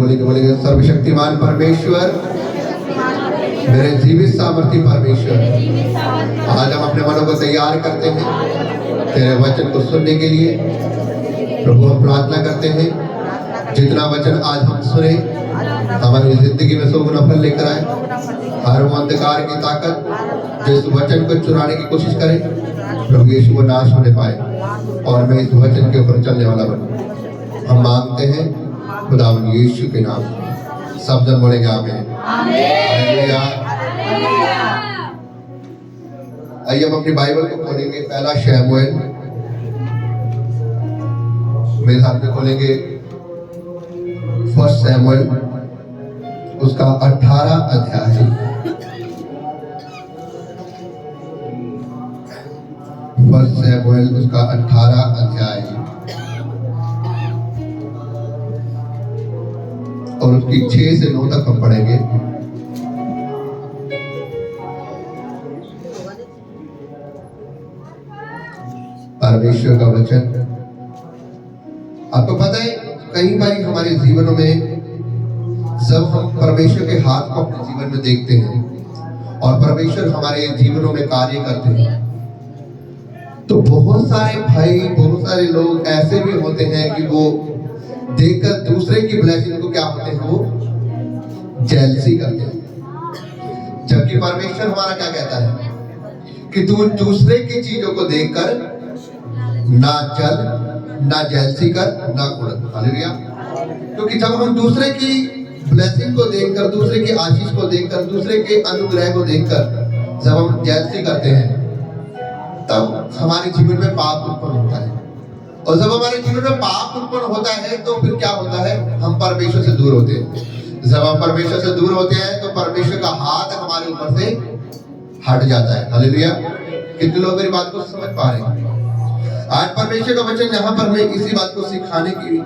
बोलेंगे बोलेंगे सर्वशक्तिमान परमेश्वर, मेरे जीवित सामर्थी परमेश्वर, आज हम अपने मनों को तैयार करते हैं तेरे वचन को सुनने के लिए। प्रभु हम प्रार्थना करते हैं जितना वचन आज हम सुने हमारी जिंदगी में 100 गुना फल लेकर आए। हर वो अंधकार की ताकत जो इस वचन को चुराने की कोशिश करे, प्रभु यीशु को नाश होने पाए और मैं इस वचन के ऊपर चलने वाला बनूं। हम मांगते हैं खुदावंद यीशु के नाम। सब जन बोलेंगे आमीन। हालेलुया। आइए हम अपनी बाइबल को खोलेंगे, पहला शमूएल, मेरे साथ में खोलेंगे फर्स्ट शमूएल, उसका 18 अध्याय। फर्स्ट शमूएल उसका 18 अध्याय और उसकी 6 से 9 तक हम पढ़ेंगे। परमेश्वर का वचन। आपको पता है कई बार हमारे जीवनों में जब हम परमेश्वर के हाथ को अपने जीवन में देखते हैं और परमेश्वर हमारे जीवनों में कार्य करते हैं, तो बहुत सारे भाई, बहुत सारे लोग ऐसे भी होते हैं कि वो देखकर दूसरे की ब्लेसिंग को क्या होते हैं, वो जेलसी करते हैं। जबकि परमेश्वर हमारा क्या कहता है कि तू दूसरे की चीजों को देखकर ना जल, ना जेलसी कर, ना कुड़क। हालेलुया। क्योंकि जब हम दूसरे की ब्लेसिंग को देखकर, दूसरे की आशीष को देखकर, दूसरे के अनुग्रह को देखकर जब हम जेलसी करते हैं, तब हमारे जीवन में पाप उत्पन्न होता है। और जब हमारे जीवन में पाप उत्पन्न होता है तो फिर क्या होता है, हम परमेश्वर से दूर होते हैं। जब हम परमेश्वर से दूर होते हैं तो परमेश्वर का हाथ हमारे ऊपर से हट जाता है। हालेलुया। कितने लोग मेरी बात को समझ पा रहे हैं? आज परमेश्वर का वचन यहाँ पर मैं इसी बात को सिखाने की,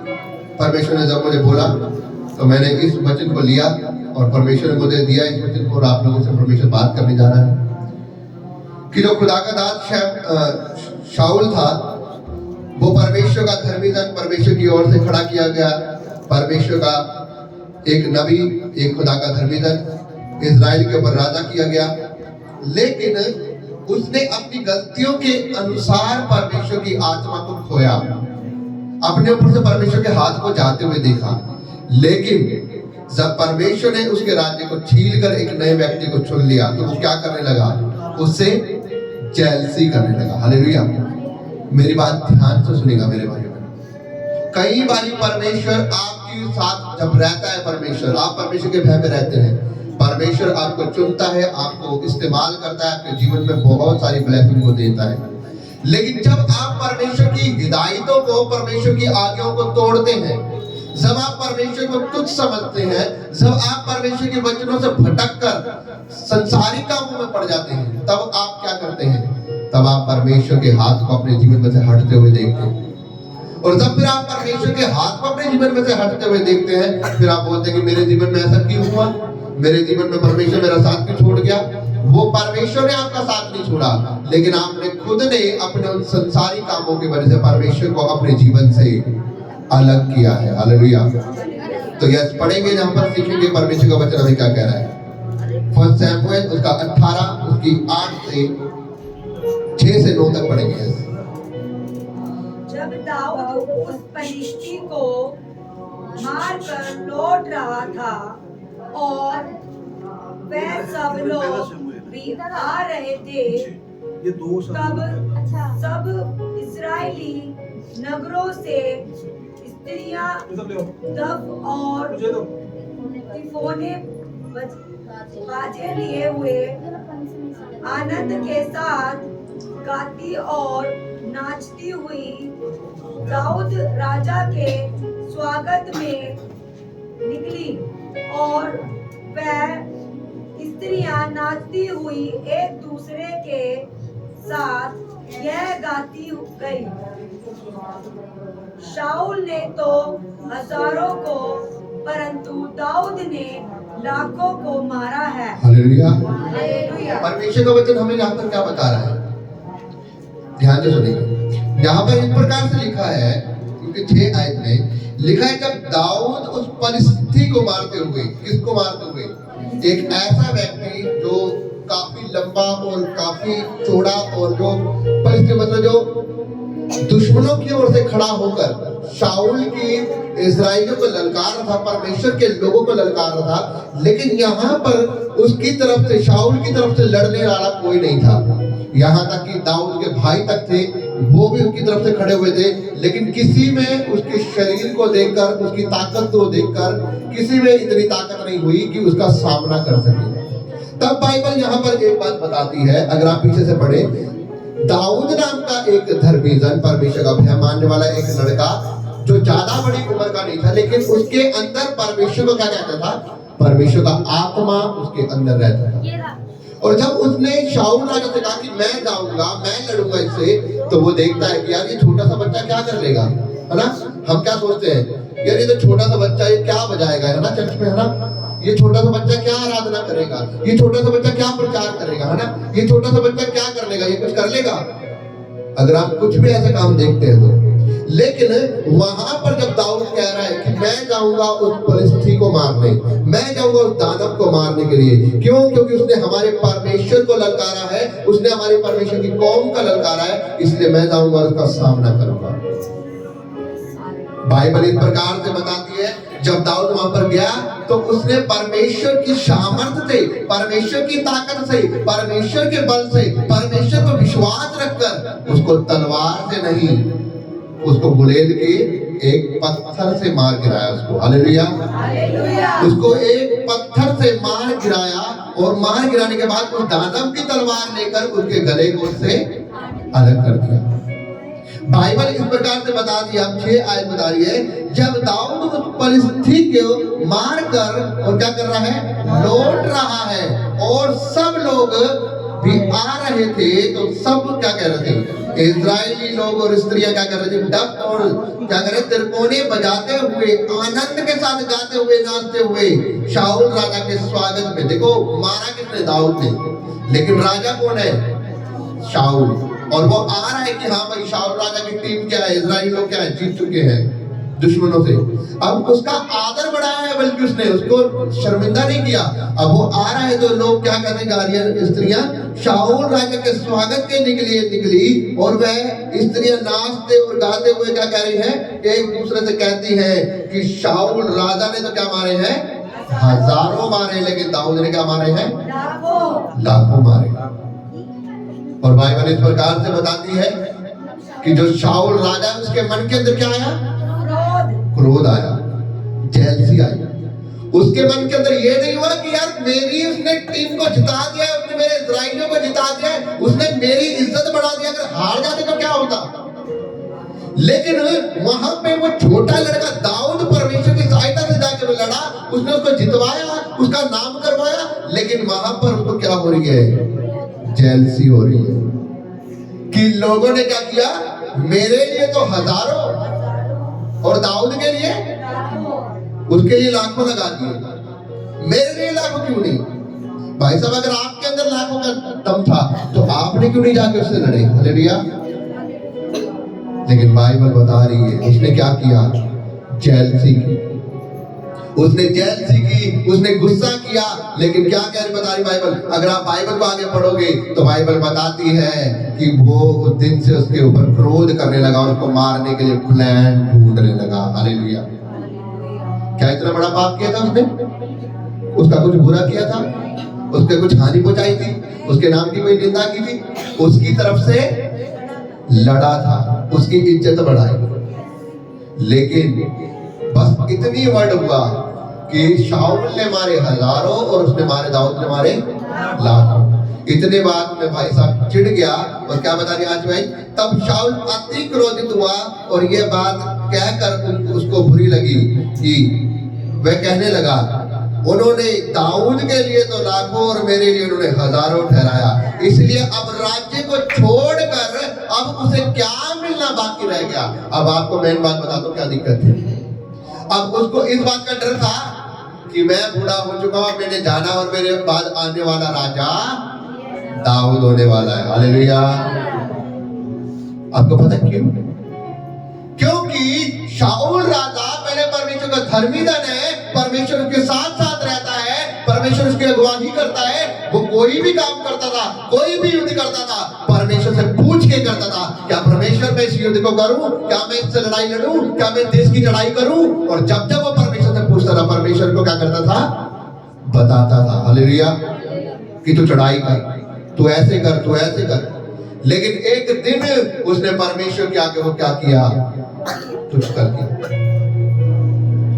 परमेश्वर ने जब मुझे बोला तो मैंने इस वचन को लिया और परमेश्वर ने मुझे दिया इस वचन को, और आप लोगों से परमेश्वर बात करने जा रहा है कि जो खुदा का दास शाऊल था, वो परमेश्वर का धर्मी जन, परमेश्वर की ओर से खड़ा किया गया, परमेश्वर का एक नबी, एक खुदा का धर्मी जन इजराइल के ऊपर राजा किया गया। लेकिन उसने अपनी गलतियों के अनुसार परमेश्वर की आत्मा को खोया, अपने ऊपर से परमेश्वर के हाथ को जाते हुए देखा। लेकिन जब परमेश्वर ने उसके राज्य को छीन कर एक नए व्यक्ति को चुन लिया तो वो क्या करने लगा, उससे जेलसी करने लगा। हालेलुया। मेरी बात ध्यान से सुनेगा मेरे भाई बहन। कई बार परमेश्वर आपके साथ जब रहता है, परमेश्वर, आप परमेश्वर के भय में रहते हैं, परमेश्वर आपको चुनता है, आपको इस्तेमाल करता है, आपके जीवन में बहुत सारी ब्लेसिंग को देता है। लेकिन जब आप परमेश्वर की हिदायतों को, परमेश्वर की आज्ञाओं को तोड़ते हैं, जब आप परमेश्वर को तुच्छ समझते हैं, जब आप परमेश्वर के वचनों से भटक कर संसारिक कामों में पड़ जाते हैं, तब आप क्या करते हैं, तब आप परमेश्वर के हाथ को अपने जीवन में से हटते हुए देखते हैं। और जब फिर आप परमेश्वर के हाथ को अपने जीवन में से हटते हुए देखते हैं, फिर आप बोलते हैं कि मेरे जीवन में ऐसा क्यों हुआ, मेरे जीवन में परमेश्वर मेरा साथ क्यों छोड़ गया। वो परमेश्वर ने आपका साथ नहीं छोड़ा, लेकिन आपने खुद ने अपने उन संसारी कामों की वजह से परमेश्वर को अपने जीवन से अलग किया है। हालेलुया। तो यस पढ़ेंगे, जहां पर सीखेंगे परमेश्वर का वचन हमें क्या कह रहा है। फर्स्ट शमूएल उसका 18 उसकी 8 से 6 से 9 तक पढ़ेंगे। जब दाऊद उस फलिश्ती को मार कर लौट रहा था और वह सब लोग भी आ रहे थे, तब सब इस्राएली नगरों से स्त्रियां दफ और तिफोने बाजे लिए हुए आनंद के साथ गाती और नाचती हुई दाऊद राजा के स्वागत में निकली, और वह स्त्रियां नाचती हुई एक दूसरे के साथ यह गाती गई, शाऊल ने तो हजारों को परंतु दाऊद ने लाखों को मारा है। हालेलुया। हालेलुया। परमेश्वर का वचन हमें यहाँ पर क्या बता रहा है, ध्यान से सुनिए। यहाँ पर इस प्रकार से लिखा है, क्योंकि 6 आयत में लिखा है, जब दाऊद उस परिस्थिति को मारते हुए, किसको मारते हुए? एक ऐसा व्यक्ति जो काफी लंबा और काफी चौड़ा और जो परिस्थिति मतलब जो दुश्मनों की ओर से खड़ा होकर शाऊल की इस्राएलियों को ललकार रहा था, परमेश्वर के लोगों को ललकार रहा था, लेकिन यहाँ पर उसकी तरफ से, शाऊल की तरफ से लड़ने वाला कोई नहीं था। यहाँ तक कि दाऊद के भाई तक थे, वो भी उसकी तरफ से खड़े हुए थे, लेकिन किसी में उसके शरीर को देखकर, उसकी ताकत को देखकर किसी में इतनी ताकत नहीं हुई कि उसका सामना कर सके। तब बाइबल यहाँ पर एक बात बताती है, अगर आप पीछे से पढ़े, दाऊद नाम का एक धर्मी जन, परमेश्वर का भय मानने वाला एक लड़का, जो ज्यादा बड़ी उम्र का नहीं था, लेकिन उसके अंदर परमेश्वर को क्या कहता था? परमेश्वर का आत्मा उसके अंदर रहता था। और जब उसने शाऊल राजा से कहा कि मैं जाऊंगा, मैं लड़ूंगा इससे, तो वो देखता है कि यार ये छोटा सा बच्चा क्या कर लेगा, है ना? हम क्या सोचते हैं, यार ये तो छोटा सा बच्चा, ये क्या बजाएगा, है ना, चर्च में, है ना? ये छोटा सा बच्चा क्या आराधना करेगा, ये छोटा सा बच्चा क्या प्रचार करेगा, है ना? ये छोटा सा बच्चा क्या कर लेगा, ये कुछ कर लेगा? अगर आप कुछ भी ऐसे काम देखते हैं तो। लेकिन वहां पर जब दाऊद कह रहा है कि मैं जाऊंगा उस परिस्थिति को मारने, मैं जाऊंगा उस दानव को मारने के लिए, क्यों? क्योंकि उसने हमारे परमेश्वर को ललकारा है, उसने हमारे परमेश्वर की कौम का ललकारा है, इसलिए मैं जाऊंगा और उसका सामना करूंगा। बाइबल इस प्रकार से बताती है, जब दाऊद वहां पर गया तो उसने परमेश्वर की सामर्थ से, परमेश्वर की ताकत से, परमेश्वर के बल से, परमेश्वर को विश्वास रखकर उसको तलवार से नहीं, उसको गुलेल के एक पत्थर से मार गिराया उसको। हालेलुया, उसको एक पत्थर से मार गिराया, और मार गिराने के बाद उस दानव की तलवार लेकर उसके गले को उससे अलग कर दिया। बाइबल इस प्रकार से बता दिया, 6 आयत बता रही है, जब दाऊद उस परिस्थिति को मार कर और क्या कर रहा है, लौट रहा है, और सब लोग भी आ रहे थे, तो सब क्या कह रहे थे, इजरायली लोग और स्त्रियां क्या कर रहे थे, डफ और क्या कर रहे, तिरकोने बजाते हुए, आनंद के साथ गाते हुए, नाचते हुए शाऊल राजा के स्वागत में। देखो, मारा किसने? दाऊद ने, लेकिन राजा कौन है? शाऊल। और वो आ रहा है कि हाँ भाई, शाऊल राजा की टीम क्या है, इजराइली लोग क्या है, जीत चुके हैं दुश्मनों से। अब उसका आदर बढ़ाया है, बल्कि उसने उसको शर्मिंदा नहीं किया। अब वो आ रहा है तो लोग क्या कर रहे, गाड़ियां, स्त्रियां शाऊल राजा के स्वागत के निकली, और वह स्त्रियां नाचते और गाते हुए क्या कह रही हैं, एक दूसरे से कहती हैं कि शाऊल राजा ने तो क्या मारे हैं, हजारों मारे, लेकिन दाऊद ने क्या मारे हैं, लाखों मारे। और बाइबल इस प्रकार से बताती है कि जो शाऊल राजा, उसके मन के अंदर क्या आया, क्रोध आया, जेलसी आई। उसके मन के अंदर ये नहीं हुआ कि यार मेरी उसने टीम को जिता दिया, उसने मेरे इस्राएलियों को जिता दिया, उसने मेरी इज्जत बढ़ा दिया, अगर हार जाते तो क्या होता। लेकिन वहां पे वो छोटा लड़का दाऊद परमेश्वर की सहायता से जाकर लड़ा, उसने उसको जितवाया, उसका नाम करवाया, लेकिन वहां पर उसको क्या हो रही है, जेलसी हो रही है कि लोगों ने क्या किया, मेरे लिए तो हजारों और दाऊद के लिए, उसके लिए लाखों लगा दिए, मेरे लिए लाखों क्यों नहीं? भाई साहब, अगर आपके अंदर लाखों का दम था तो आपने क्यों नहीं जाके उससे लड़े? हालेलुया। लेकिन बाइबल बता रही है उसने क्या किया, जेलसी की, उसने जेलसी की, उसने गुस्सा किया। लेकिन क्या कह रही बता रही बाइबल, अगर आप बाइबल को आगे पढ़ोगे तो बाइबल बताती है कि वो उस दिन से उसके ऊपर क्रोध करने लगा, उसको मारने के लिए प्लान ढूंढने लगा। हालेलुया। क्या इतना बड़ा पाप किया था उसने? उसका कुछ बुरा किया था, उसके कुछ हानि पहुंचाई थी, उसके नाम की कोई निंदा की थी, उसकी तरफ से लड़ा था, उसकी इज्जत बढ़ाई। लेकिन बस इतनी वर्ड हुआ कि शाऊल ने मारे हजारों और उसने मारे, दाऊद ने मारे लाखों। इतने बात में भाई साहब चिढ़ गया, और क्या बता रही आज भाई, तब शाऊल अति क्रोधित हुआ, और ये बात कहकर उसको बुरी लगी कि वह कहने लगा, उन्होंने दाऊद के लिए तो लाखों और मेरे लिए उन्होंने हजारों ठहराया, इसलिए अब राज्य को छोड़कर अब उसे क्या मिलना बाकी रह गया। अब आपको मेन बात बता दो क्या दिक्कत है। अब उसको इस बात का डर था कि मैं बूढ़ा हो चुका हूं, मैंने जाना, और मेरे बाद आने वाला राजा दाऊद होने वाला है। हालेलुया। आपको पता क्यों? क्योंकि शाऊल राजा पहले परमेश्वर का धर्मी जन है, परमेश्वर परमेश्वर उसके साथ साथ रहता है, परमेश्वर उसकी अगुवाई करता है। वो कोई भी काम करता था, कोई भी युद्ध करता था, परमेश्वर से पूछ के करता था, क्या परमेश्वर मैं इस युद्ध को करूं, क्या मैं इससे लड़ाई लड़ूं, क्या मैं देश की लड़ाई करूं। और जब जब वो परमेश्वर से पूछता था, परमेश्वर को क्या करता था, बताता था। हालेलुया, कि तू चढ़ाई कर, तू ऐसे कर, तू ऐसे कर। लेकिन एक दिन उसने परमेश्वर के आगे वो क्या किया, तुझ कर दिया।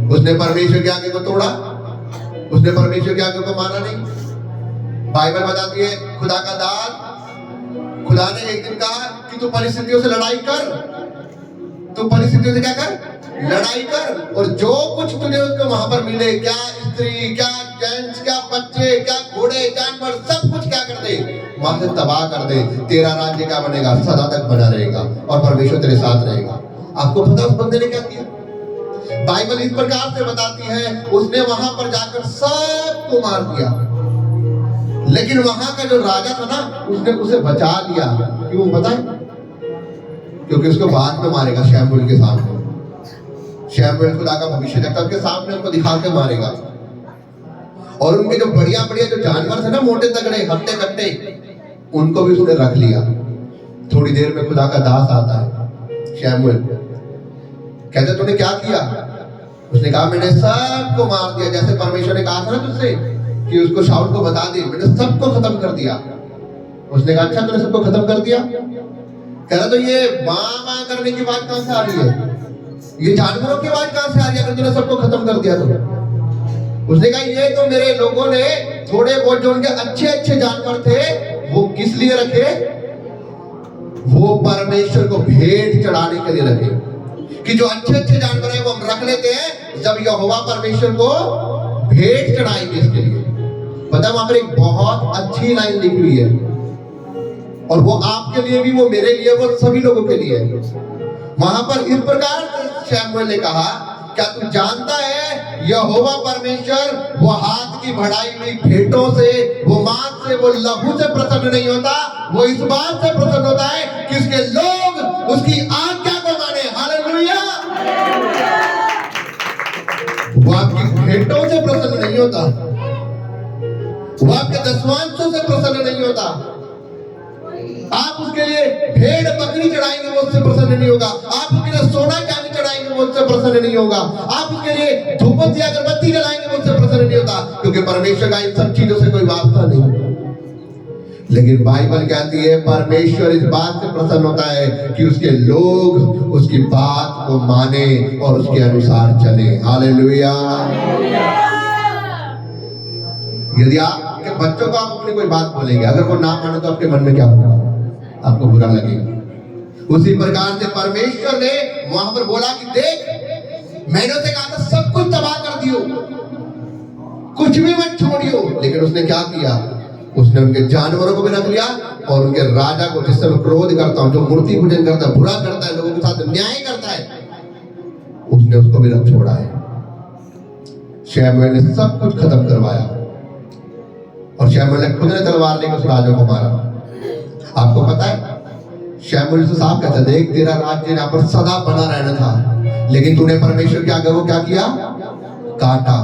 उसने परमेश्वर के आगे को तोड़ा, उसने परमेश्वर के आगे को माना नहीं। बाइबल बताती है खुदा का दान, खुदा ने एक दिन कहा कि तू परिस्थितियों से लड़ाई कर, तू परिस्थितियों से क्या कर, लड़ाई कर। और जो कुछ तुझे उसको वहां पर मिले, क्या स्त्री, क्या जेंट्स, क्या बच्चे, क्या घोड़े, जानवर, सब कुछ क्या कर दे, वहां से तबाह कर दे। तेरा राज्य क्या बनेगा, सदा तक बना रहेगा और परमेश्वर तेरे साथ रहेगा। आपको पता उस बंदे ने क्या किया? बाइबल इस प्रकार से बताती है, उसने वहां पर जाकर सबको मार दिया। लेकिन वहां का जो राजा था ना, उसने उसे बचा लिया। क्यों पता है? क्योंकि उसको बाद में मारेगा शमूएल के सामने। शमूएल खुदा का भविष्य देखता, उसके सामने उसको दिखा के मारेगा। और उनके जो बढ़िया बढ़िया जो जानवर थे ना, मोटे तगड़े, हट्टे कट्टे, उनको भी उसने रख लिया। थोड़ी देर में खुदा का दास आता है, शमूएल कहते तूने क्या किया? उसने कहा मैंने सबको मार दिया, जैसे परमेश्वर ने कहा था ना तुझसे कि उसको शाऊल को बता दे, मैंने सबको खत्म कर दिया। उसने कहा अच्छा तूने सबको खत्म कर दिया? कह रहा तो ये मां करने की बात कहां से आ रही है, ये जानवरों की आवाज कहां से आ रही है अगर तूने सबको खत्म कर दिया तो? उसने कहा ये तो मेरे लोगों ने थोड़े बहुत जो उनके अच्छे अच्छे जानवर थे वो किस लिए रखे, वो परमेश्वर को भेंट चढ़ाने के लिए रखे। कि जो अच्छे अच्छे जानवर है वो हम रख लेते हैं जब यहोवा परमेश्वर को भेंट चढ़ाएंगे इसके लिए। पता वहां पर एक बहुत अच्छी लाइन लिखी हुई है, और वो आपके लिए भी, वो मेरे लिए, वो सभी लोगों के लिए है। वहां पर इस प्रकार शमूएल ने कहा, क्या तू जानता है यहोवा परमेश्वर वो हाथ की बढ़ाई हुई भेंटों से, वो मांस से, वो लहू से प्रसन्न नहीं होता, वो इस बात से प्रसन्न होता है कि उसके लोग उसकी आज्ञा को माने। हालेलुया। वो आपकी भेंटों से प्रसन्न नहीं होता, वो आपके दशवांशों से प्रसन्न नहीं होता। आप उसके लिए भेड़ बकरी चढ़ाएंगे वो उससे प्रसन्न नहीं होगा, आप उसके लिए सोना चांदी चढ़ाएंगे वो उससे प्रसन्न नहीं होगा, आप उसके लिए धूपबत्ती अगरबत्ती जलाएंगे वो उससे प्रसन्न नहीं होता, क्योंकि परमेश्वर का इन सब चीजों से कोई वास्ता नहीं। लेकिन बाइबल कहती है परमेश्वर इस बात से प्रसन्न होता है कि उसके लोग उसकी बात को माने और उसके अनुसार चले। हालेलुया। यदि आपके बच्चों को आप अपनी कोई बात बोलेंगे, अगर वो ना माने तो आपके मन में क्या होगा, आपको बुरा लगेगा। उसी प्रकार से परमेश्वर ने वहां पर बोला कि देख मैंने उसे कहा था सब कुछ तबाह कर दियो, कुछ भी मत छोड़ियो। लेकिन उसने क्या किया, उसने उनके जानवरों को भी रख लिया और उनके राजा को, जिससे मैं क्रोध करता हूं, जो मूर्ति पूजन करता है, बुरा करता है, लोगों के साथ न्याय करता है, उसने उसको भी रख छोड़ा है। शमूएल ने सब कुछ खत्म करवाया और शमूएल ने खुद ने तलवार लेकर उस राजा को मारा। आपको पता है शमूएल से साफ कहता, देख तेरा राज्य यहाँ पर सदा बना रहना था, लेकिन तूने परमेश्वर के आगे वो क्या किया, काटा।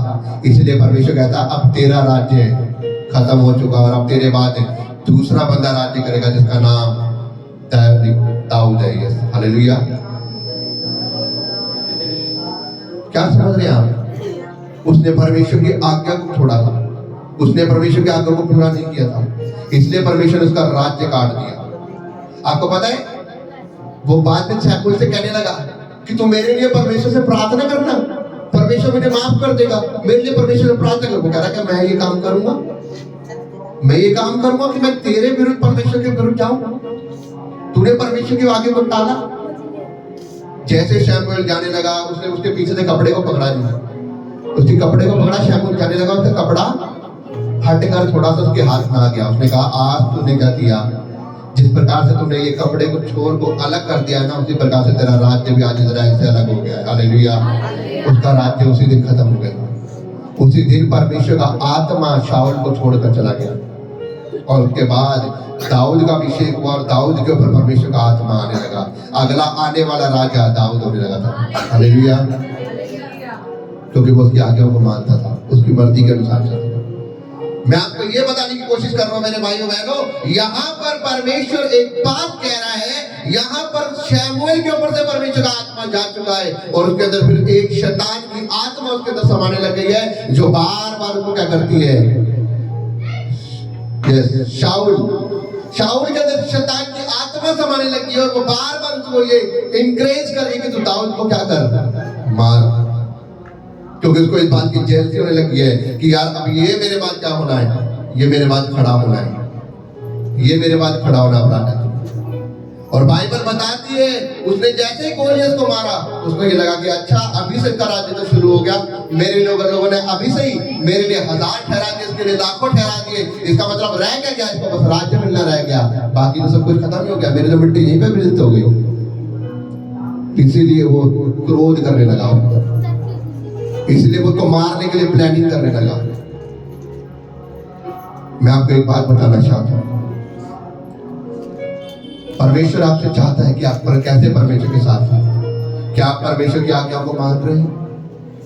इसलिए परमेश्वर कहता अब तेरा राज्य खत्म हो चुका और अब तेरे बाद दूसरा बंदा राज्य करेगा जिसका नाम दाऊद है। हालेलुया। क्या समझ रहे हैं आप? उसने परमेश्वर की आज्ञा को छोड़ा था, उसने परमेश्वर की आज्ञा को पूरा नहीं किया था, इसलिए परमेश्वर ने उसका राज्य काट दिया। आपको पता है वो बाद में शमूएल से कहने लगा कि तू मेरे लिए परमेश्वर से प्रार्थना करना, परमेश्वर मुझे माफ कर देगा, मेरे लिए परमेश्वर से प्रार्थना कर। वो कह रहा कि मैं ये काम करूंगा, मैं ये काम करूंगा कि मैं तेरे विरुद्ध परमेश्वर के विरुद्ध जाऊं। तूने परमेश्वर के आगे को टाला। जैसे शमूएल जाने लगा, उसने उसके पीछे से कपड़े को पकड़ा नहीं, उसके कपड़े को पकड़ा, शमूएल जाने लगा, उसका कपड़ा हट कर थोड़ा सा उसके हाथ में आ गया। उसने कहा आज तूने क्या किया, जिस प्रकार से तूने ये कपड़े को छोर को अलग कर दिया ना, उसी प्रकार से तेरा राज्य भी आज इज़राइल से अलग हो गया है। हालेलुया। उसका राज्य उसी दिन खत्म हो गया। उसी दिन परमेश्वर का आत्मा शाऊल को छोड़कर चला गया और उसके बाद दाऊद का अभिषेक हुआ और दाऊद के ऊपर परमेश्वर का आत्मा आने लगा। अगला आने वाला राजा दाऊद होने लगा था। हालेलुया। क्योंकि वो उसकी आज्ञाओं को मानता था, उसकी मर्जी के अनुसार चलता था। मैं आपको ये बताने की कोशिश कर रहा हूं मेरे भाइयों बहनों, यहाँ पर परमेश्वर एक बात कह रहा है, यहाँ पर शमूएल के ऊपर से परमेश्वर का आत्मा जा चुका है और उसके अंदर फिर एक शैतान की आत्मा उसके अंदर समाने लग गई है, जो बार बार उसको क्या करती है, शाऊल के अंदर शैतान की आत्मा समाने लगी है और वो बार बार उसको ये इंकरेज कर रही है कि तू दाऊद को क्या कर, मार, क्योंकि उसको इस बात की जेलसी होने लगी है कि यार अब ये मेरे बाद क्या होना है, ये मेरे बाद खड़ा होना है, ये मेरे बाद खड़ा होना अपराध है। और बाइबल बताती है उसने जैसे ही गोलियत को मारा उसको ये लगा कि अच्छा अभी से इसका राज्य तो शुरू हो गया, मेरे लोगों ने अभी से ही मेरे लिए 1000 ठहरा दिए, इसके लिए लाखों ठहरा दिए, इसका मतलब रह क्या, इसको बस राज्य मिलना रह गया, बाकी तो सब कुछ खत्म ही हो गया, मेरी तो मिट्टी यहीं पे विलित हो गई। इसीलिए वो क्रोध करने लगा, इसलिए वो उसको मारने के लिए प्लानिंग करने लगा। मैं आपको एक बात बताना चाहता हूं, परमेश्वर आपसे चाहता है कि आप पर कैसे परमेश्वर के साथ हैं। क्या आप परमेश्वर की आज्ञाओं को मान रहे हैं?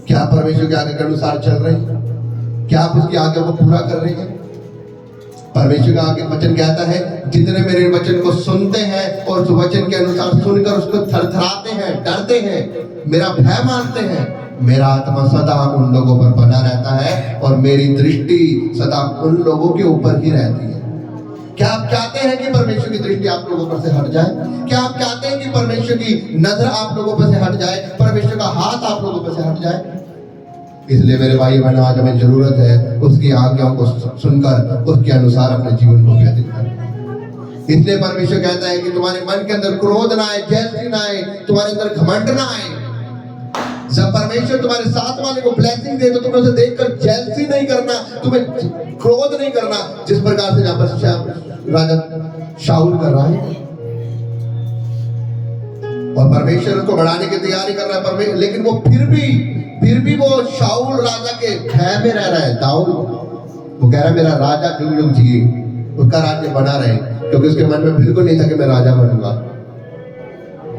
क्या आप परमेश्वर की आज्ञा के अनुसार चल रहे हैं? क्या आप उसकी आज्ञा को पूरा कर रहे हैं? परमेश्वर का आगे वचन कहता है, जितने मेरे वचन को सुनते हैं और उस वचन के अनुसार सुनकर उसको थरथराते हैं, डरते हैं, मेरा भय मानते हैं, मेरा आत्मा सदा उन लोगों पर बना रहता है और मेरी दृष्टि सदा उन लोगों के ऊपर ही रहती है। क्या आप चाहते हैं कि परमेश्वर की दृष्टि आप लोगों पर से हट जाए? क्या आप चाहते हैं कि परमेश्वर की नजर आप लोगों पर से हट जाए, परमेश्वर का हाथ आप लोगों पर से हट जाए? इसलिए मेरे भाई बहनों, आज हमें जरूरत है उसकी आज्ञाओं को सुनकर उसके अनुसार अपने जीवन को व्यतीत करना। इसलिए परमेश्वर कहता है कि तुम्हारे मन के अंदर क्रोध ना आए, जेलसी ना आए, तुम्हारे अंदर घमंड ना आए। जब परमेश्वर तुम्हारे साथ वाले को ब्लेसिंग दे तो तुम्हें उसे देखकर जेलसी नहीं करना, तुम्हें क्रोध नहीं करना, जिस प्रकार से यहाँ पर राजा शाऊल कर रहा है। और परमेश्वर उसको बढ़ाने की तैयारी कर रहा है, लेकिन वो फिर भी वो शाऊल राजा के भय में रह रहा है। दाऊद वो कह रहा है मेरा राजा जुग जुग जिए, उसका राज्य बना रहे, क्योंकि उसके मन में बिल्कुल नहीं था कि मैं राजा बनूंगा।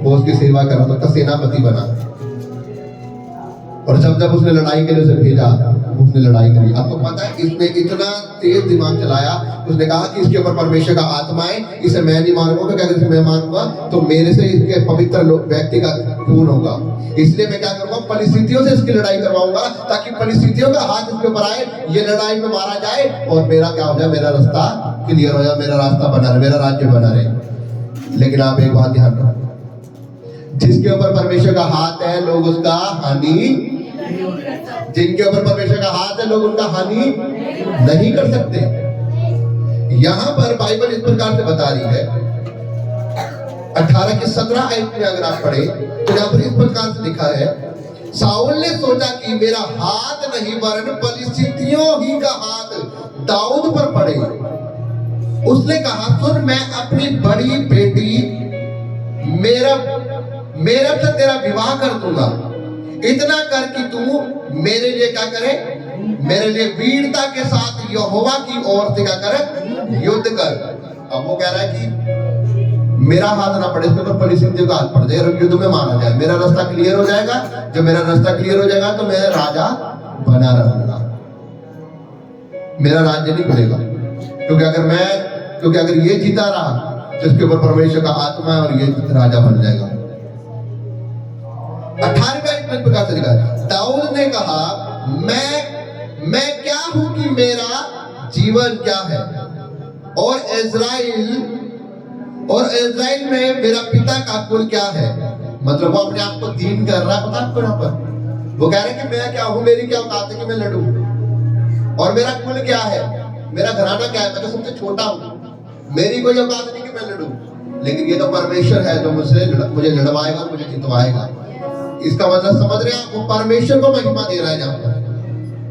वो उसकी सेवा कर रहा था, उसका सेनापति बना। और जब उसने लड़ाई के लिए उसे भेजा, उसने लड़ाई करी। आपको पता है इसने इतना तेज दिमाग चलाया, उसने कहा कि इसके ऊपर परमेश्वर का आत्मा है, इसे मैं नहीं मारूंगा, क्या अगर मैं मारूंगा तो मेरे से इसके पवित्र व्यक्ति का खून होगा, इसलिए मैं क्या करूंगा, परिस्थितियों से इसकी लड़ाई करवाऊंगा, ताकि परिस्थितियों का हाथ इसके ऊपर आए, ये लड़ाई में मारा जाए और मेरा क्या हो जाए, मेरा रास्ता क्लियर हो जाए, मेरा रास्ता बना रहे, मेरा राज्य बना रहे। लेकिन आप एक बात ध्यान रखो, जिसके ऊपर परमेश्वर का हाथ है लोग उसका हानि, जिनके ऊपर परमेश्वर का हाथ है लोग उनका हानि नहीं कर सकते। यहां पर बाइबल इस प्रकार से बता रही है, 18 की 17 आयत में अगर आप पढ़े तो यहां पर इस प्रकार से लिखा है, शाऊल ने सोचा कि मेरा हाथ नहीं वरन परिस्थितियों ही का हाथ दाऊद पर पड़े। उसने कहा, सुन मैं अपनी बड़ी बेटी मेरे से तेरा विवाह कर दूंगा, इतना कर कि तू मेरे लिए क्या करे, मेरे लिए वीरता के साथ यहोवा की ओर से क्या करे, युद्ध कर। अब वो कह रहा है कि मेरा हाथ ना पड़े, इसके ऊपर परिस्थितियों का हाथ पड़ जाए और युद्ध में मारा जाए, मेरा रास्ता क्लियर हो जाएगा। जब मेरा रास्ता क्लियर हो जाएगा तो मैं राजा बना रहूंगा, मेरा राज्य नहीं खुलेगा। क्योंकि अगर ये जीता रहा तो इसके ऊपर परमेश्वर का आत्मा है और ये राजा बन जाएगा। 18वें प्रकार से लिखा है, दाऊद ने कहा, मैं क्या हूं कि मेरा जीवन क्या है, और इज़राइल में मेरा पिता का कुल क्या है। मतलब वो अपने आप को दीन कर रहा है। पता आपको यहाँ पर वो कह रहे हैं कि मैं क्या हूं, मेरी क्या औकात है कि मैं लड़ूं, और मेरा कुल क्या है, मेरा घराना क्या है, मैं तो सबसे छोटा हूं, मेरी कोई औकात नहीं कि मैं लड़ूं। लेकिन ये तो परमेश्वर है जो मुझे लड़वाएगा, मुझे जितवाएगा। इसका मतलब समझ रहे हैं, वो परमेश्वर को महिमा दे रहा है यहाँ पर,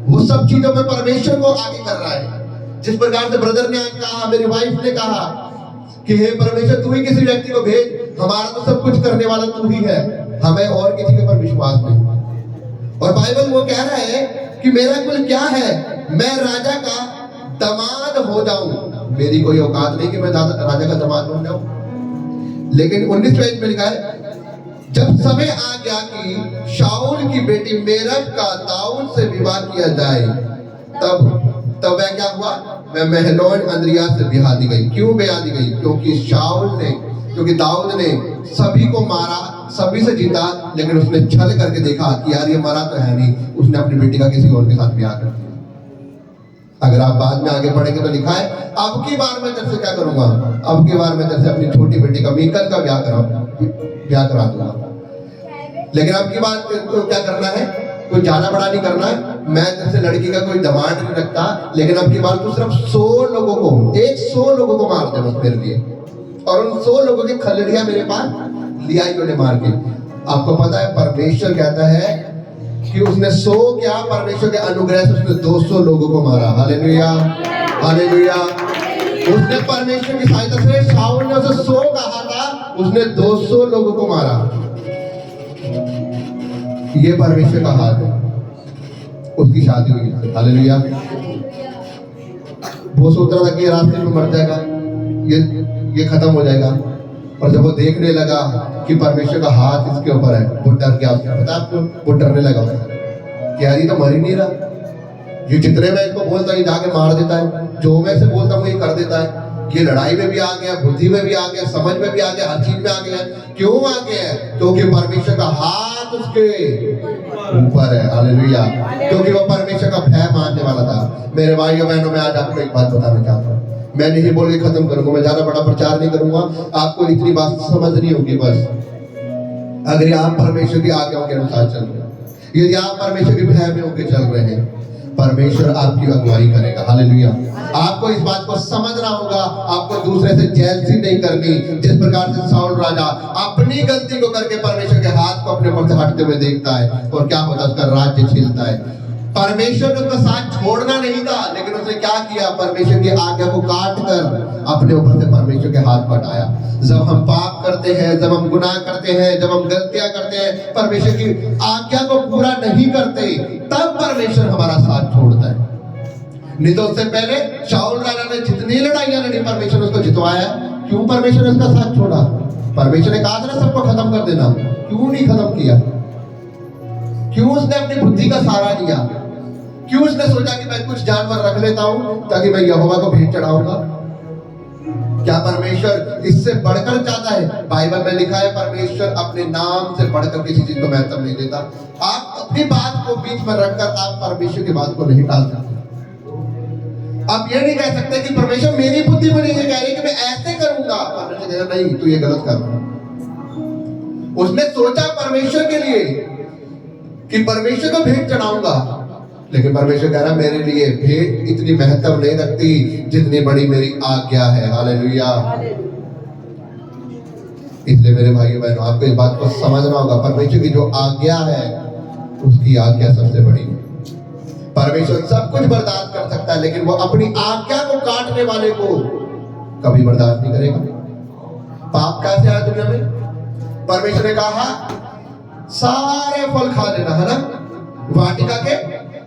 वो सब चीजों में परमेश्वर को आगे कर रहा है। जिस प्रकार से ब्रदर ने आज कहा, मेरी वाइफ ने कहा कि हे परमेश्वर तू ही किसी व्यक्ति को भेज, हमारा तो सब कुछ करने वाला तू ही है, हमें और किसी के ऊपर विश्वास नहीं। और बाइबल वो कह रहा है कि मेरा कुल क्या है, मैं राजा का दामाद हो जाऊं, मेरी कोई औकात नहीं कि मैं राजा का दामाद बन जाऊं। लेकिन 19 में लिखा है, जब समय आ गया कि शाऊल की बेटी मेरब का दाऊद से विवाह किया जाए, तब वह क्या हुआ, वह महलोन अंद्रिया से ब्याह दी गई। क्यों ब्याह दी गई? क्योंकि दाऊद ने सभी को मारा, सभी से जीता, लेकिन उसने छल करके देखा कि यार ये मरा तो है नहीं, उसने अपनी बेटी का किसी और के साथ ब्याह कर दिया। अगर आप बाद में आगे पढ़ेंगे तो लिखा है, अब की बार मैं तेरे से क्या करूंगा, अब की बार मैं तेरे से अपनी छोटी बेटी का मीकल का ब्याह करा दूंगा। लेकिन अब की बार तो क्या करना है, कोई ज्यादा बड़ा नहीं करना है, मैं तेरे से लड़की का कोई डिमांड नहीं रखता, लेकिन अब की बार तू सिर्फ 100 लोगों को, 100 लोगों को मार दे बस मेरे लिए। और उन 100 लोगों की खलड़ियां मेरे पास लिया ही उन्हें मार के। आपको पता है परमेश्वर कहता है कि उसने 100 क्या, परमेश्वर के अनुग्रह से उसने 200 लोगों को मारा। Hallelujah, hallelujah. उसने परमेश्वर की सहायता से, शाऊल ने उसे 100 कहा था, उसने 200 लोगों को मारा। ये परमेश्वर का हाथ है। उसकी शादी हुई, हालेलुया। वो सोच रहा था कि ये रास्ते में मर जाएगा, ये खत्म हो जाएगा, और जब वो देखने लगा कि परमेश्वर का हाथ इसके ऊपर है, वो डर गया। पता है आपको, वो डरने लगा कि यार ये तो मर ही नहीं रहा, ये जितने मैं इसको बोलता हूँ जाके मार देता है, जो मैं इसे बोलता हूँ ये कर देता है। ये लड़ाई में भी आ गया, बुद्धि में भी आ गया, समझ में भी आ गया, हर चीज में आ गया। क्यों आ गया है? क्योंकि परमेश्वर का हाथ उसके ऊपर है। हालेलुया। क्योंकि वो परमेश्वर का भय मानने वाला था। मेरे भाइयों बहनों, मैं आज आपको एक बात बताना चाहता हूँ। मैं नहीं बोल के खत्म करूंगा, मैं ज्यादा बड़ा प्रचार नहीं करूंगा, आपको इतनी बात समझनी होगी बस। अगर आप परमेश्वर की आज्ञाओं के अनुसार चल रहे हैं, यदि आप परमेश्वर के भय में होकर चल रहे हैं, परमेश्वर आपकी अगुवाई करेगा। हालेलुया। आपको इस बात को समझना होगा, आपको दूसरे से जेलसी नहीं करनी। जिस प्रकार से शाऊल राजा अपनी गलती को करके परमेश्वर के हाथ को अपने ऊपर से हटते हुए देखता है, और क्या होता है, उसका राज्य छिलता है। परमेश्वर ने उसका साथ छोड़ना नहीं था, लेकिन उसने क्या किया, परमेश्वर की आज्ञा को काट कर अपने ऊपर से परमेश्वर के हाथ को हटाया। जब हम पाप करते हैं, जब हम गुनाह करते हैं, जब हम गलतियां करते हैं, परमेश्वर की आज्ञा को पूरा नहीं करते, तब परमेश्वर हमारा साथ छोड़ता है। नहीं तो उससे पहले शाऊल राजा ने जितनी लड़ाइयां लड़ी, परमेश्वर ने उसको जितवाया। क्यों परमेश्वर ने उसका साथ छोड़ा? परमेश्वर ने कहा था ना सबको खत्म कर देना, क्यों नहीं खत्म किया? क्यों उसने अपनी बुद्धि का सहारा लिया? क्यों उसने सोचा कि मैं कुछ जानवर रख लेता हूं ताकि मैं यहोवा को भेंट चढ़ाऊंगा? क्या परमेश्वर इससे बढ़कर चाहता है? बाइबल में लिखा है परमेश्वर अपने नाम से बढ़कर किसी चीज को महत्व नहीं देता। आप अपनी बात को बीच में रखकर आप परमेश्वर की बात को नहीं टाल सकते। आप ये नहीं कह सकते कि परमेश्वर मेरी बुद्धि में नहीं कह रही कि मैं ऐसे करूंगा, परमेश्वर कह रहा नहीं तू ये गलत कर। उसने सोचा परमेश्वर के लिए कि परमेश्वर को भेंट चढ़ाऊंगा, लेकिन परमेश्वर कह रहा मेरे लिए भेंट इतनी महत्व नहीं रखती जितनी बड़ी मेरी आज्ञा है। हालेलुया। इसलिए मेरे भाइयों बहनों, आपको इस बात को समझना होगा, परमेश्वर की जो आज्ञा है उसकी आज्ञा सबसे बड़ी है। परमेश्वर सब कुछ बर्दाश्त कर सकता है, लेकिन वो अपनी आज्ञा को काटने वाले को कभी बर्दाश्त नहीं करेगा। पाप कैसे आया दुनिया में? परमेश्वर ने कहा सारे फल खा लेना, है ना, वाटिका के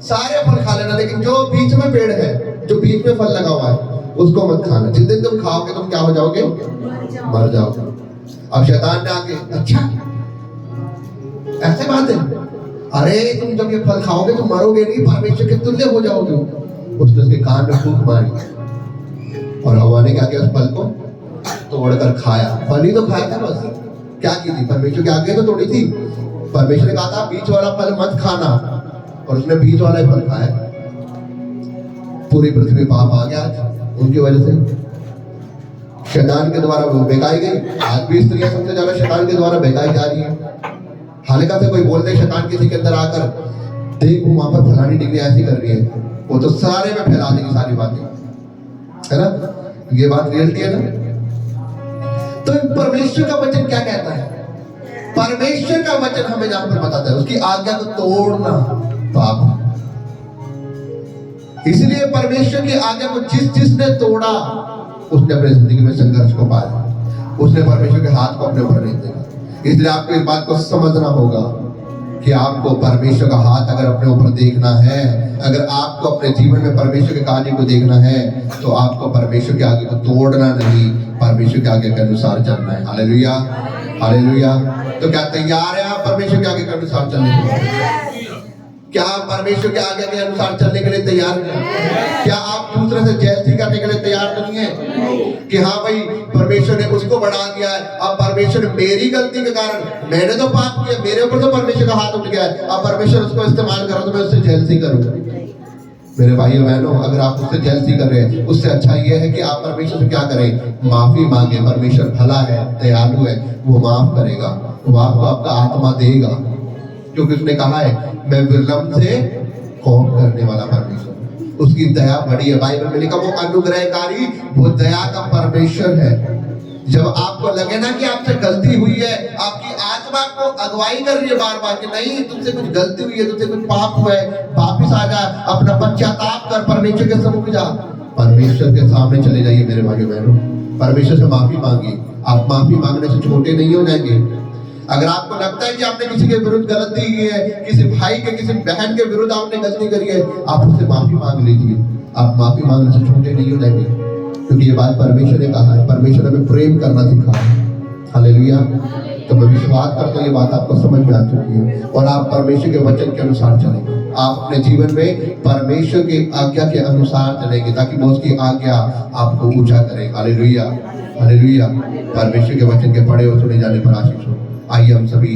सारे फल खा लेना, लेकिन जो बीच में पेड़ है, जो बीच में फल लगा हुआ है, उसको मत खाना। जिस दिन तुम खाओगे तुम क्या हो जाओगे? मर जाओगे। अब शैतान ने आके, अच्छा ऐसे बात है, अरे तुम जब ये फल खाओगे तो मरोगे नहीं, परमेश्वर के तुल्य हो जाओगे। उसने उसके कान में फूंक मारी, और हवा ने क्या किया, उस फल को तोड़कर खाया। फल ही तो खाया था बस, क्या की थी? परमेश्वर की आज्ञा तो तोड़ी थी। परमेश्वर ने कहा था बीच वाला फल मत खाना, और उसने बीच वाला ही फल खाया। पूरी पृथ्वी पाप आ गया आज उनकी वजह से। शैतान के द्वारा वो बेकाई गई। आज भी स्त्रियां सबसे ज्यादा शैतान के द्वारा बेकाई जा रही है। हालांकि से कोई बोलते शैतान किसी के अंदर आकर, देख वो वहां पर फलानी डिग्री ऐसी कर रही है, वो तो सारे में फैला देगी सारी बातें, है ना। ये बात रियलिटी है ना। तो परमेश्वर का वचन क्या कहता है? परमेश्वर का वचन हमें यहां पर बताता है उसकी आज्ञा को तोड़ना पाप। इसलिए परमेश्वर की आज्ञा को जिसने तोड़ा उसने अपनी जिंदगी में संघर्ष को पाया, उसने परमेश्वर के हाथ को अपने ऊपर नहीं देखा। इसलिए आपको इस बात को समझना होगा कि आपको परमेश्वर का हाथ अगर अपने ऊपर देखना है, अगर आपको अपने जीवन में परमेश्वर के कार्य को देखना है, तो आपको परमेश्वर के आगे को तोड़ना नहीं, परमेश्वर के आगे के अनुसार चलना है। Hallelujah, hallelujah. तो क्या तैयार है आप परमेश्वर के आगे के अनुसार चलने के लिए? क्या आप परमेश्वर के आगे के अनुसार चलने के लिए तैयार हैं? क्या आप दूसरे से जेलसी करने के लिए तैयार नहीं है कि हाँ भाई परमेश्वर ने उसको बढ़ा दिया है, अब परमेश्वर मेरी गलती के कारण मैंने तो पाप किया, मेरे ऊपर तो परमेश्वर का हाथ उठ गया है, अब परमेश्वर उसको इस्तेमाल करो तो मैं उससे जेलसी करूँ? मेरे भाइयों बहनों, अगर आप उससे जेलसी कर रहे हैं, उससे अच्छा ये है कि आप परमेश्वर से क्या करें, माफी मांगे। परमेश्वर भला है, दयालु है, वो माफ करेगा, वो आपको आपका आत्मा देगा, क्योंकि उसने कहा है मैं विलंब से कौम करने वाला परमेश्वर, उसकी दया बड़ी है। बाइबल में लिखा वो अनुग्रहकारी, वो दया का परमेश्वर है। जब आपको लगे ना कि आपसे गलती हुई है, आपकी आत्मा को अगुवाई कर रही है बार बार कि नहीं तुमसे कुछ गलती हुई है, तुमसे कुछ पाप हुआ है, वापिस आ जा, अपना पश्चाताप कर, परमेश्वर के सम्मुख जा, परमेश्वर के सामने चले जाइए मेरे भाइयों बहनों, परमेश्वर से माफी मांगिए। आप माफी मांगने से छोटे नहीं हो जाएंगे। अगर आपको लगता है कि आपने किसी के विरुद्ध गलती की है, किसी भाई के किसी बहन के विरुद्ध आपने गलती करी है, आप उससे माफी मांग लीजिए। आप माफी मांगने से छोटे नहीं हो जाएंगे, क्योंकि ये बात परमेश्वर ने कहा है, परमेश्वर हमें प्रेम करना सिखाया है। हालेलुया। तो मैं विश्वास करता हूँ ये बात आपको समझ में आ चुकी है और आप परमेश्वर के वचन के अनुसार चलेंगे। आप अपने जीवन में परमेश्वर की आज्ञा के अनुसार चलेंगे, ताकि वो उसकी आज्ञा आपको ऊंचा करे। Hallelujah, hallelujah. परमेश्वर के वचन के पढ़े और सुने जाने पर आशीष हो। आइए हम सभी